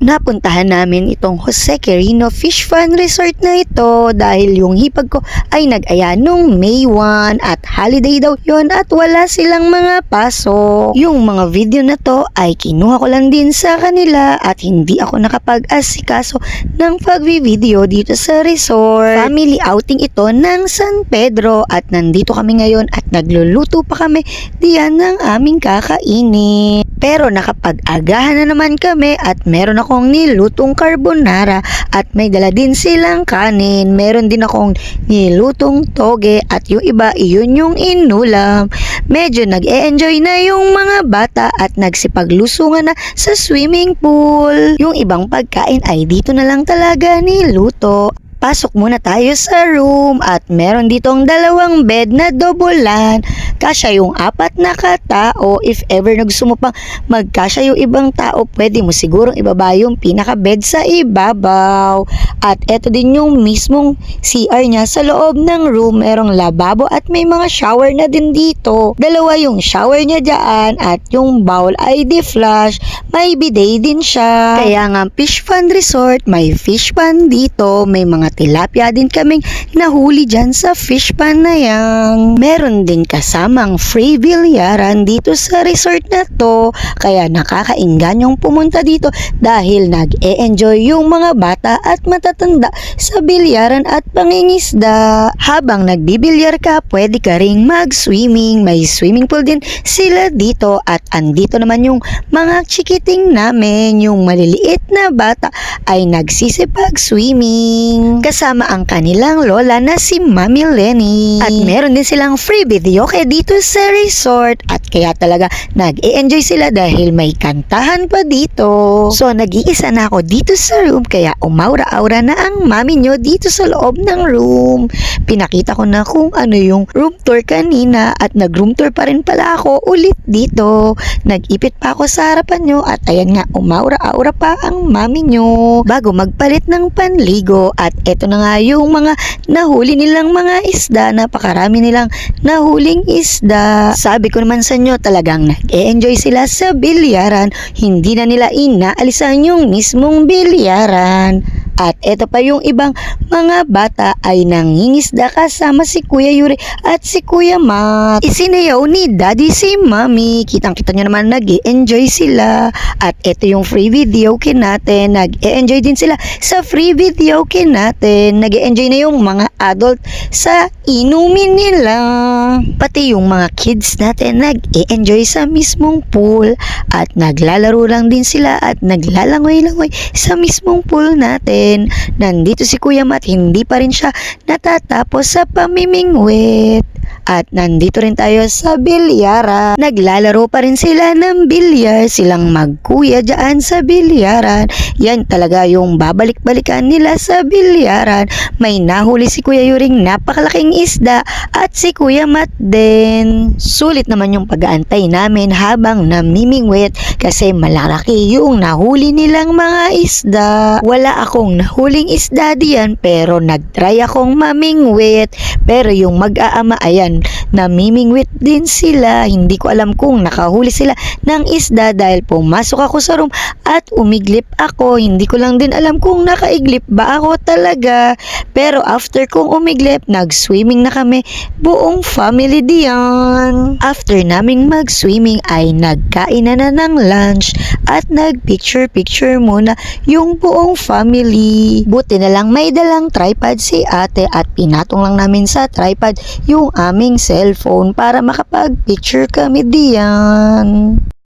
Napuntahan namin itong Jose Quirino Fish Fun Resort na ito dahil yung hipag ko ay nag-aya nung May 1 at holiday daw yon at wala silang mga pasok. Yung mga video na to ay kinuha ko lang din sa kanila at hindi ako nakapag-asikaso ng pagvi-video dito sa resort. Family outing ito ng San Pedro at nandito kami ngayon at nagluluto pa kami diyan ng aming kakainin. Pero nakapag-agahan na naman kami at meron akong nilutong carbonara at may dala din silang kanin. Meron din akong nilutong toge at yung iba iyon yung inulam. Medyo nag-e-enjoy na yung mga bata at nagsipaglusungan na sa swimming pool. Yung ibang pagkain ay dito na lang talaga niluto. Pasok muna tayo sa room at meron ditong dalawang bed na dobolan. Kasya yung 4 na katao. If ever na gusto mo pang magkasya yung ibang tao, pwede mo sigurong ibaba yung pinaka-bed sa ibabaw. At eto din yung mismong CR niya sa loob ng room. Merong lababo at may mga shower na din dito. Dalawa yung shower niya dyan at yung bowl ay de-flush. May bidet din siya. Kaya nga Fish Fun Resort, may fish pan dito. May mga tilapia din kaming nahuli dyan sa fish pan na yan. Meron din kasamang free bilyaran dito sa resort na to. Kaya nakakainganyong pumunta dito dahil nag-e-enjoy yung mga bata at matatanda sa bilyaran at pangingisda. Habang nagbibilyar ka, pwede ka ring mag-swimming. May swimming pool din sila dito at andito naman yung mga chikiting namin. Yung maliliit na bata ay nagsisipag-swimming kasama ang kanilang lola na si Mami Lenny. At meron din silang free video kaya dito sa resort at kaya talaga nag-e-enjoy sila dahil may kantahan pa dito. So nag-iisa na ako dito sa room kaya umaura-aura na ang mami nyo dito sa loob ng room. Pinakita ko na kung ano yung room tour kanina at nag-room tour pa rin pala ako ulit dito. Nag-ipit pa ako sa harapan nyo at ayan nga umaura-aura pa ang mami nyo bago magpalit ng panligo. At eto na nga yung mga nahuli nilang mga isda. Napakarami nilang nahuling isda. Sabi ko naman sa inyo talagang nag-e-enjoy sila sa bilyaran. Hindi na nila inaalisan yung mismong bilyaran. At eto pa yung ibang mga bata ay nangingisda kasama si Kuya Yuri at si Kuya Matt. Isinayaw ni Daddy si Mami. Kitang-kita nyo naman nag-e-enjoy sila. At eto yung free video natin. Nag-e-enjoy din sila sa free video natin. Nag-e-enjoy na yung mga adult sa inumin nila. Pati yung mga kids natin nag-e-enjoy sa mismong pool. At naglalaro lang din sila at naglalangoy-langoy sa mismong pool natin. Nandito si Kuya Matt, hindi pa rin siya natatapos sa pamimingwit. At nandito rin tayo sa bilyaran. Naglalaro pa rin sila ng bilyar. Silang magkuya dyan sa bilyaran. Yan talaga yung babalik-balikan nila sa bilyaran. May nahuli si Kuya Yuring napakalaking isda at si Kuya Matt din. Sulit naman yung pag-aantay namin habang namimingwit kasi malalaki yung nahuli nilang mga isda. Wala akong nahuling isda diyan pero nagtry akong mamingwit. Pero yung mag-aama ayan, namimingwit din sila. Hindi ko alam kung nakahuli sila ng isda dahil pumasok ako sa room at umiglip ako. Hindi ko lang din alam kung nakaiglip ba ako talaga. Pero after kong umiglip, nag-swimming na kami buong family diyan. After naming mag-swimming ay nagkain na ng lunch at nag-picture-picture muna yung buong family. Buti na lang may dalang tripod si ate at pinatong lang namin sa tripod yung aming cellphone para makapag-picture kami diyan.